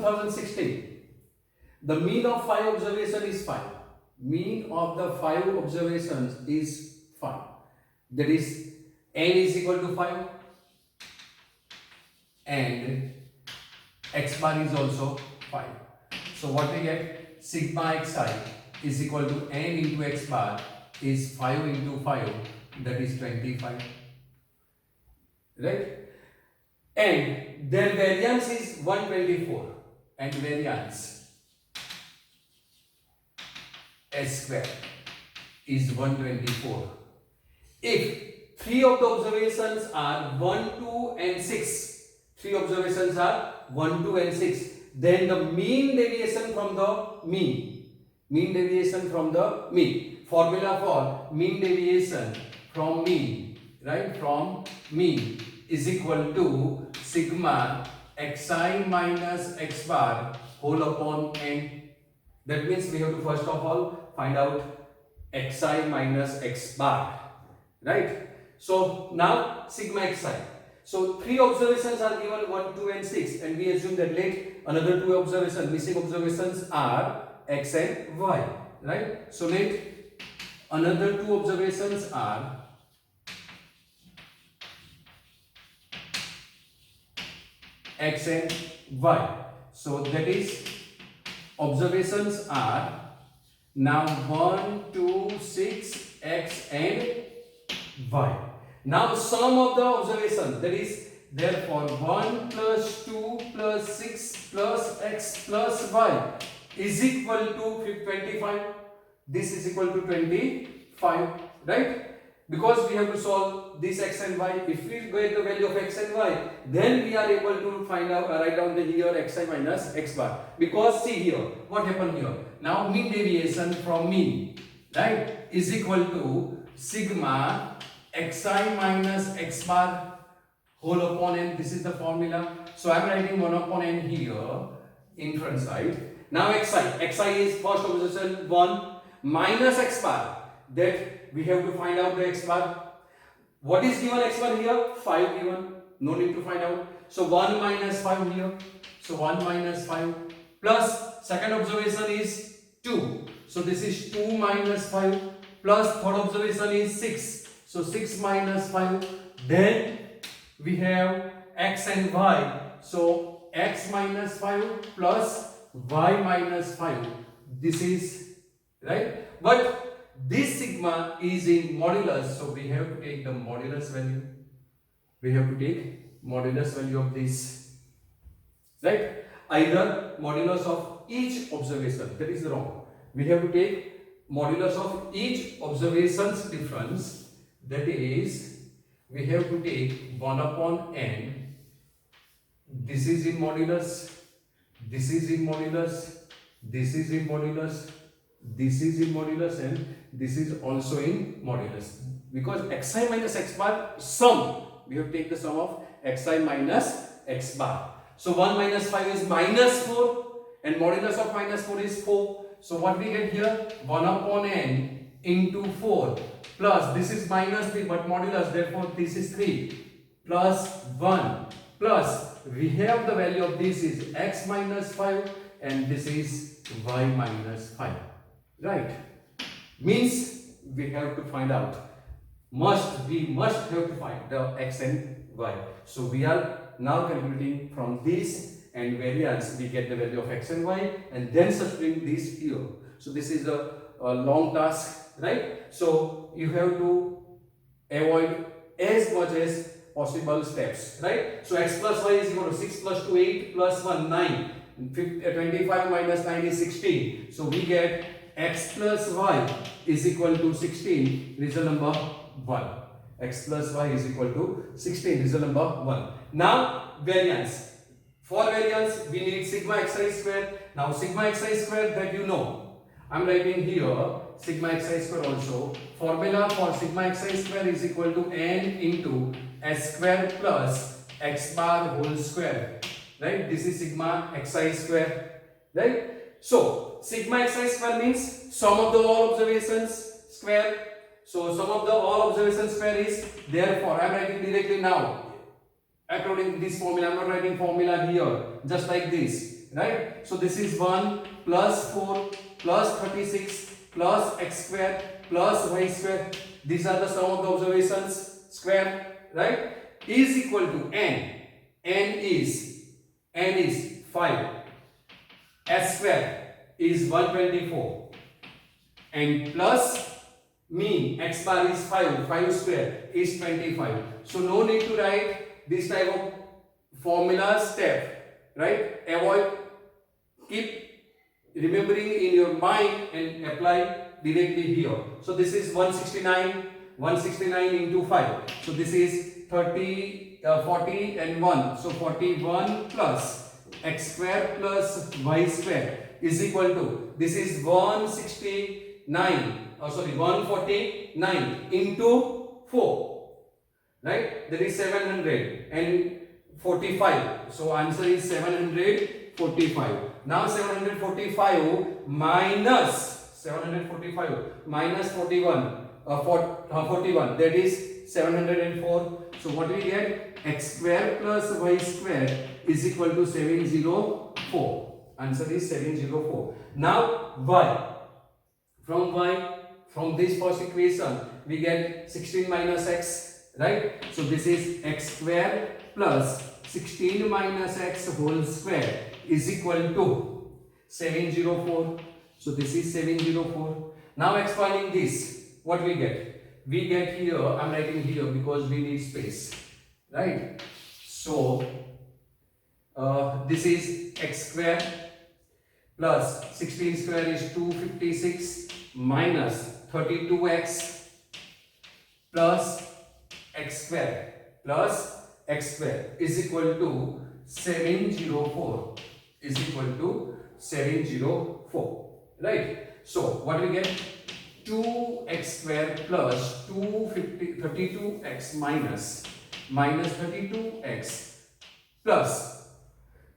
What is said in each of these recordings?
2016. The mean of 5 observations is 5. Mean of the 5 observations is 5. That is n is equal to 5 and x bar is also 5. So what we get, sigma xi is equal to n into x bar is 5 into 5, that is 25. Right? And their variance is 124 and variance S square is 124. If 3 of the observations are 1, 2 and 6, 3 observations are 1, 2 and 6, then the mean deviation from the mean, formula for mean deviation from mean, right, from mean is equal to sigma xi minus x bar whole upon n. That means we have to first of all find out xi minus x bar, right? So now sigma xi. So 3 observations are given, 1, 2 and 6, and we assume that let another 2 observations, missing observations are x and y, right? So let another 2 observations are x and y. So that is observations are now 1, 2, 6, x and y. Now sum of the observations, that is therefore 1 plus 2 plus 6 plus x plus y is equal to 25. This is equal to 25, right? Because we have to solve this x and y. If we get the value of x and y, then we are able to find out, write down the here xi minus x bar. Because see here, what happened here? Now mean deviation from mean, right, is equal to sigma xi minus x bar whole upon n. This is the formula. So I am writing 1 upon n here in front side. Now xi is first observation 1 minus x bar. That we have to find out the x bar. What is given x bar here? 5 given. No need to find out. So 1 minus 5 here. So 1 minus 5 plus second observation is 2. So this is 2 minus 5 plus third observation is 6. So 6 minus 5. Then we have x and y. So x minus 5 plus y minus 5. This is right. But this sigma is in modulus, so we have to take the modulus value. We have to take modulus value of this, right? Either modulus of each observation, that is wrong. We have to take modulus of each observation's difference, that is, we have to take 1 upon n. This is in modulus, this is in modulus, this is in modulus, this is in modulus, and this is also in modulus. Because xi minus x bar sum, we have to take the sum of xi minus x bar. So 1 minus 5 is minus 4 and modulus of minus 4 is 4. So what we get here? 1 upon n into 4 plus this is minus 3 but modulus, therefore this is 3 plus 1 plus we have the value of this is x minus 5 and this is y minus 5. Right? Means we have to find out. We must have to find the x and y. So we are now calculating from this and variance, we get the value of x and y and then substituting this here. So this is a long task, right? So you have to avoid as much as possible steps, right? So x plus y is equal to 6 plus 2 8 plus 1 9. 25 minus 9 is 16. So we get x plus y is equal to 16, result number 1. X plus y is equal to 16, result number 1. Now variance. For variance we need sigma xi square. Now sigma xi square that you know. I am writing here sigma xi square also. Formula for sigma xi square is equal to n into s square plus x bar whole square. Right? This is sigma xi square. Right? So sigma xi square means sum of the all observations square. So sum of the all observations square is, therefore I am writing directly now according to this formula. I am not writing formula here just like this, right? So this is 1 plus 4 plus 36 plus x square plus y square. These are the sum of the observations square, right? Is equal to n. N is 5. S square is 124, and plus mean x bar is 5. 5 square is 25. So no need to write this type of formula step, right? Avoid, keep remembering in your mind and apply directly here. So this is 169 into 5. So this is 30, 40 and 1. So 41 plus x square plus y square is equal to, this is 149 into 4, right? That is 745. So answer is 745. Now 745 minus 41, 41, that is 704. So what we get? X square plus y square is equal to 704. Answer is 704. Now y. From this first equation we get 16 minus x, right? So this is x square plus 16 minus x whole square is equal to 704. So this is 704. Now expanding this, what we get? We get here, I'm writing here because we need space, right? So this is x square plus 16 square is 256 minus 32x plus x square is equal to 704, is equal to 704, right? So what we get? 2x square plus 32x minus 32x plus,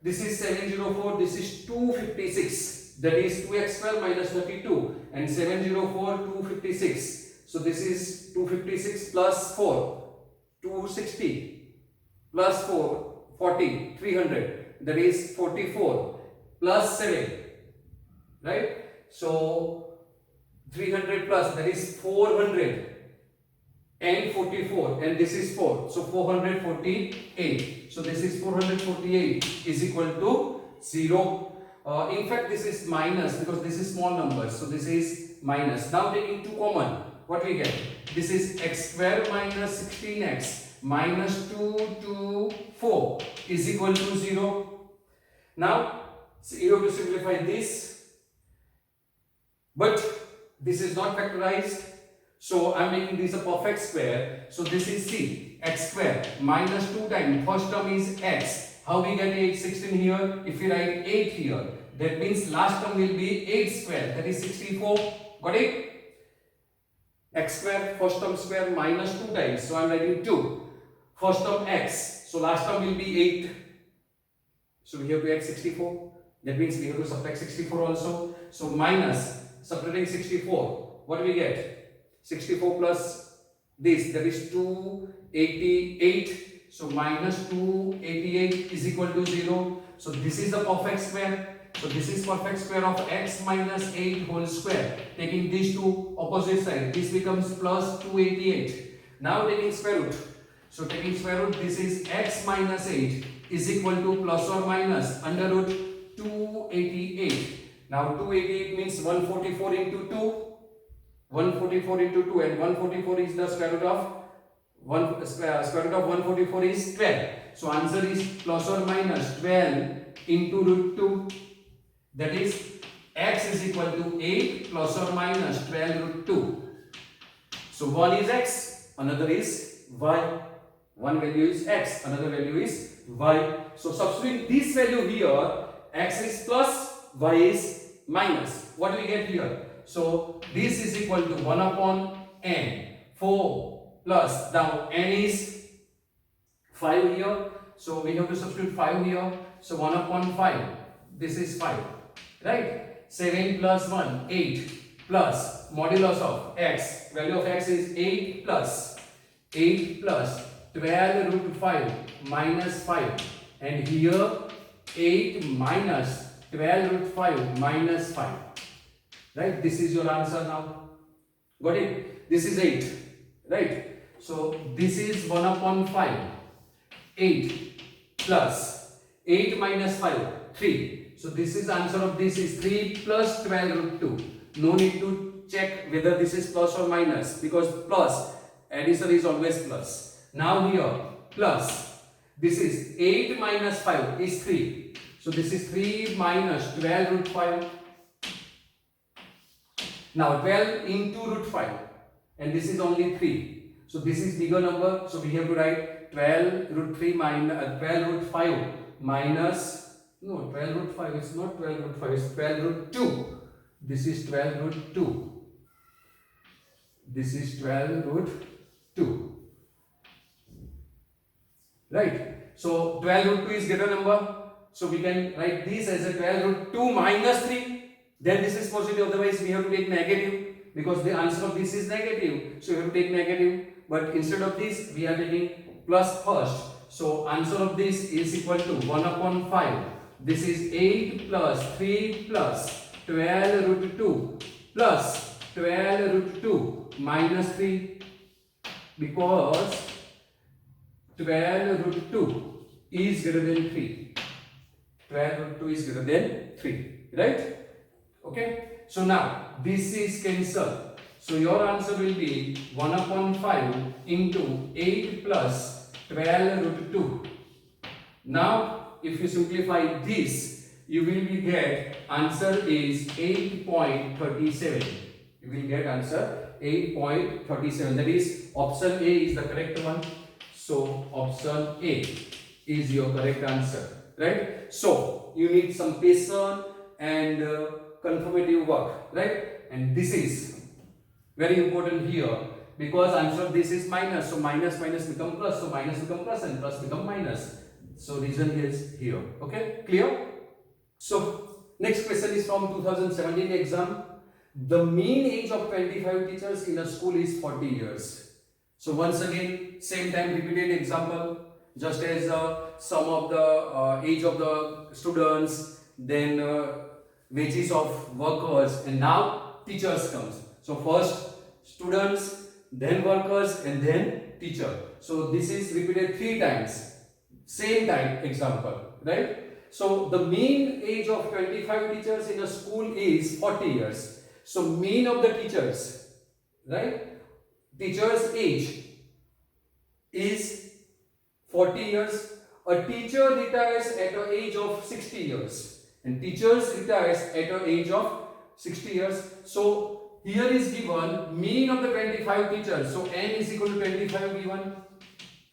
this is 704, this is 256, that is 2x square minus 32, and 704 256. So this is 256 plus 4 260 plus 4 40 300, that is 44 plus 7, right? So 300 plus, that is 400 and 44, and this is 4, so 448. So this is 448 is equal to 0. In fact this is minus because this is small numbers, so this is minus. Now taking 2 common, what we get? This is x square minus 16x minus 2 to 4 is equal to 0. Now you have to simplify this, but this is not factorized, so I am making this a perfect square. So this is C, x square minus 2 times first term is x. How we get 8? 16 here. If we write 8 here, that means last term will be 8 square, that is 64. Got it? X square first term square minus 2 times, so I am writing 2. First term x, so last term will be 8. So we have to add 64. That means we have to subtract 64 also. So minus, subtracting 64, what do we get? 64 plus this, that is 288. So minus 288 is equal to 0. So this is the perfect square. So this is perfect square of x minus 8 whole square. Taking these two opposite side, this becomes plus 288. Now taking square root. So taking square root, this is x minus 8 is equal to plus or minus under root 288. Now 288 means 144 into 2. 144 into 2, and 144 is the square root of square root of 144 is 12. So answer is plus or minus 12 into root 2. That is x is equal to 8 plus or minus 12 root 2. So one is x, another is y. One value is x, another value is y. So substituting this value here, x is plus, y is minus. What do we get here? So this is equal to 1 upon n. 4 plus, now n is 5 here. So we have to substitute 5 here. So 1 upon 5. This is 5. Right? 7 plus 1, 8 plus modulus of x. Value of x is 8 plus 12 root 5 minus 5. And here 8 minus 12 root 5 minus 5. Right? This is your answer now. Got it? This is 8. Right? So this is 1 upon 5. 8 plus 8 minus 5, 3. So this is answer of this is 3 plus 12 root 2. No need to check whether this is plus or minus, because plus, addition is always plus. Now here, plus, this is 8 minus 5 is 3. So this is 3 minus 12 root 5. Now 12 into root 5, and this is only 3. So this is bigger number. So we have to write 12 root 3 minus 12 root 5 minus, no, 12 root 5, it's not 12 root 5, it's 12 root 2. This is 12 root 2. This is 12 root 2. Right? So 12 root 2 is greater number. So we can write this as a 12 root 2 minus 3. Then this is positive, otherwise we have to take negative, because the answer of this is negative. So we have to take negative. But instead of this, we are taking plus first. So answer of this is equal to 1 upon 5. This is 8 plus 3 plus 12 root 2 plus 12 root 2 minus 3, because 12 root 2 is greater than 3. 12 root 2 is greater than 3. Right? Okay. So now this is cancelled. So your answer will be 1 upon 5 into 8 plus 12 root 2. Now if you simplify this, you will be get answer is 8.37. You will get answer 8.37. That is option A is the correct one. So option A is your correct answer. Right? So you need some patience and confirmative work. Right? And this is very important here, because answer of this is minus. So minus minus become plus. So minus become plus and plus become minus. So reason is here. Okay? Clear? So next question is from 2017 exam. The mean age of 25 teachers in a school is 40 years. So once again, same time repeated example, just as sum of the age of the students, then wages of workers, and now teachers comes. So first students, then workers, and then teacher. So this is repeated 3 times, same time example, right? So the mean age of 25 teachers in a school is 40 years. So mean of the teachers, right? Teacher's age is 40 years. A teacher retires at the age of 60 years, and teachers retires at the age of 60 years. So here is given mean of the 25 teachers. So n is equal to 25 given,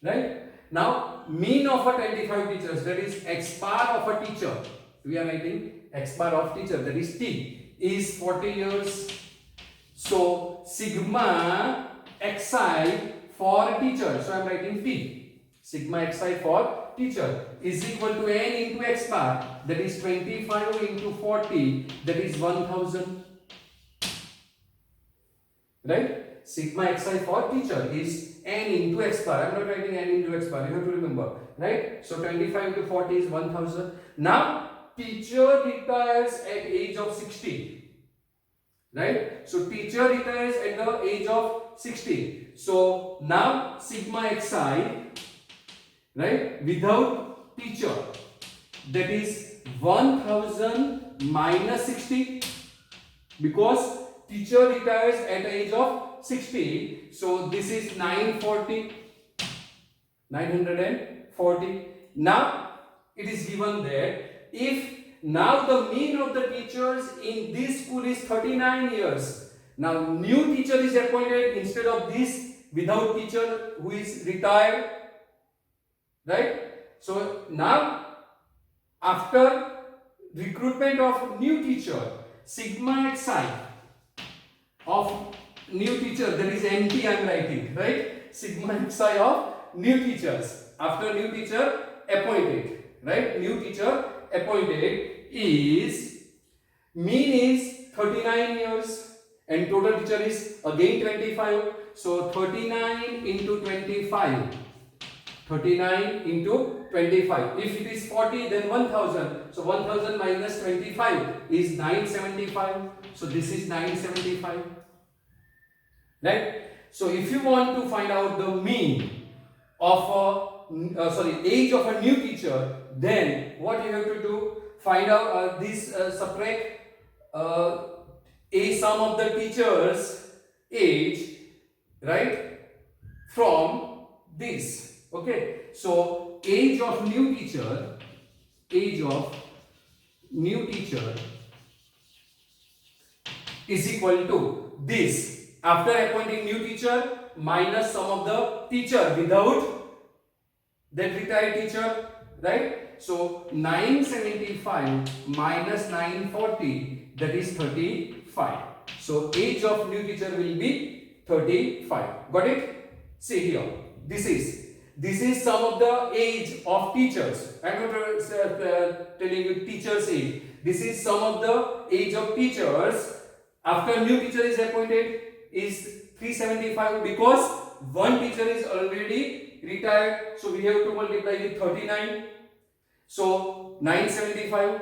right? Now mean of a 25 teachers, that is x bar of a teacher. We are writing x bar of teacher, that is t, is 40 years. So sigma xi for teacher. So I am writing t. Sigma xi for teacher is equal to n into x bar, that is 25 into 40, that is 1000. Right? Sigma xi for teacher is n into x bar. I am not writing n into x bar. You have to remember. Right? So 25 into 40 is 1000. Now teacher retires at age of 60. Right? So teacher retires at the age of 60. So now sigma xi, right, without teacher, that is 1000 minus 60, because teacher retires at the age of 60. So this is 940. Now it is given that if now the mean of the teachers in this school is 39 years. Now new teacher is appointed instead of this without teacher who is retired. Right? So now after recruitment of new teacher, sigma xi of new teacher, there is NT I am writing, right? Sigma xi of new teachers after new teacher appointed, right? New teacher appointed is mean is 39 years and total teacher is again 25. So 39 into 25 39 into 25. If it is 40, then 1000. So 1000 minus 25 is 975. So this is 975. Right? So if you want to find out the mean of age of a new teacher, then what you have to do? Find out subtract a sum of the teacher's age, right, from this. Okay, so age of new teacher is equal to this, after appointing new teacher minus sum of the teacher without that retired teacher, right? So 975 minus 940, that is 35. So age of new teacher will be 35. Got it? See here, this is sum of the age of teachers. I am not telling you teacher's age. This is sum of the age of teachers after new teacher is appointed is 375, because one teacher is already retired. So we have to multiply with 39. So 975.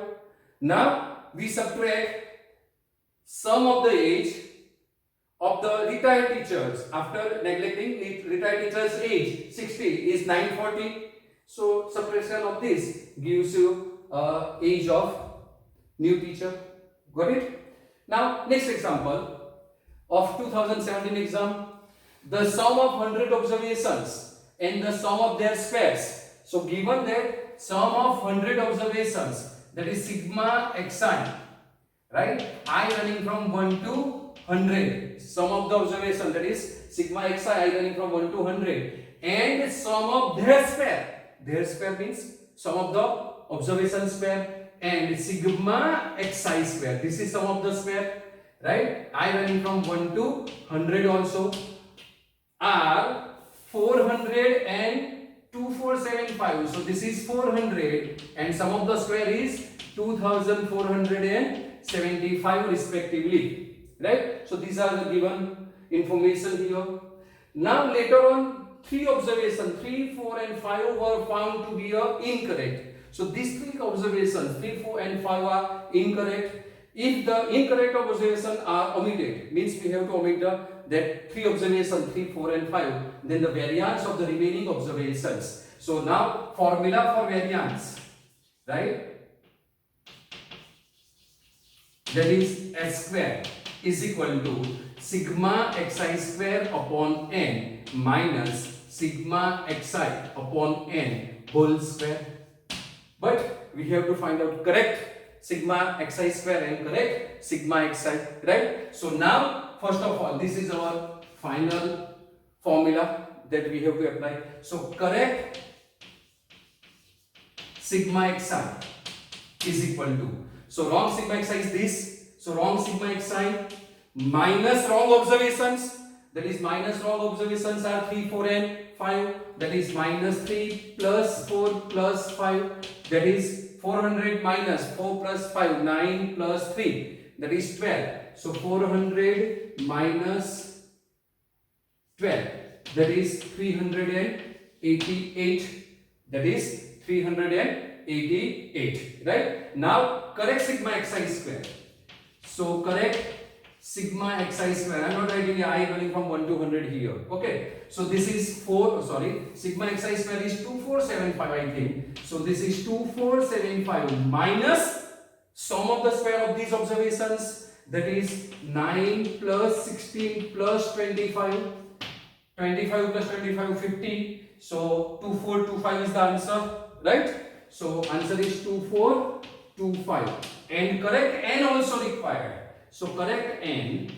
Now we subtract sum of the age of the retired teachers after neglecting retired teacher's age. 60 is 940. So subtraction of this gives you age of new teacher. Got it? Now next example of 2017 exam. The sum of 100 observations and the sum of their squares. So given that sum of 100 observations, that is sigma xi, right? I running from 1 to 100. Sum of the observation, that is sigma xi, I running from 1 to 100, and sum of their square. Their square means sum of the observation square, and sigma xi square. This is sum of the square, right? I running from 1 to 100 also are 400 and 2475. So this is 400 and sum of the square is 2475 respectively, right? So these are the given information here. Now later on, 3 observations, 3, 4 and 5 were found to be incorrect. So these 3 observations, 3, 4 and 5 are incorrect. If the incorrect observations are omitted, means we have to omit that 3 observations, 3, 4 and 5, then the variance of the remaining observations. So now formula for variance, right? That is S square is equal to sigma xi square upon n minus sigma xi upon n whole square. But we have to find out correct sigma xi square and correct sigma xi, right? So now first of all, this is our final formula that we have to apply. So correct sigma xi is equal to, so wrong sigma xi is this, so wrong sigma xi minus wrong observations, that is minus wrong observations are 3, 4 and 5, that is minus 3 plus 4 plus 5, that is 400 minus 4 plus 5, 9 plus 3, that is 12. So 400 minus 12, that is 388, that is 388, right? Now correct sigma xi square. So correct sigma xi square, I am not writing I running from 1 to 100 here, okay? So this is sigma xi square is 2475, I think. So this is 2475 minus sum of the square of these observations, that is 9 plus 16 plus 25, 25 plus 25, 50. So 2425 is the answer, right? So answer is 2425, and correct n also required. So correct n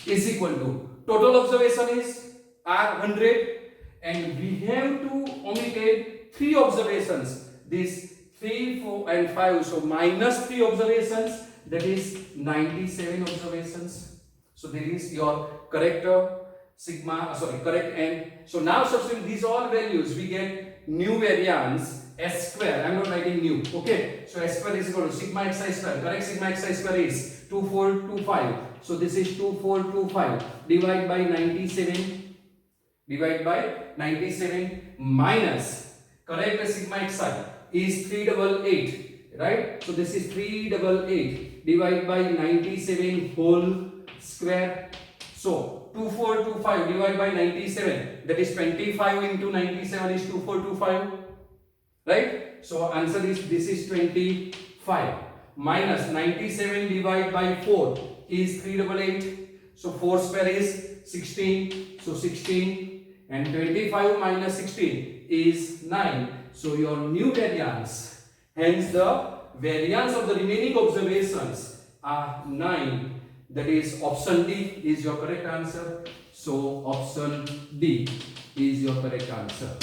is equal to, total observation is are 100 and we have to omit 3 observations, this 3, 4 and 5. So minus 3 observations, that is 97 observations. So this is your correct correct n. So now substitute these all values, we get new variance S square. I am not writing new, okay? So S square is equal to sigma xi square. Correct sigma xi square is 2425. So this is 2425 divided by 97. divided by 97 minus correct sigma xi is 388, right? So this is 388 divided by 97 whole square. So 2425 divided by 97, that is 25 into 97 is 2425, right? So answer is this is 25 minus 97 divided by 4 is 388. So 4 square is 16. So 16 and 25 minus 16 is 9. So your new variance. Hence the variance of the remaining observations are 9. That is option D is your correct answer. So option D is your correct answer.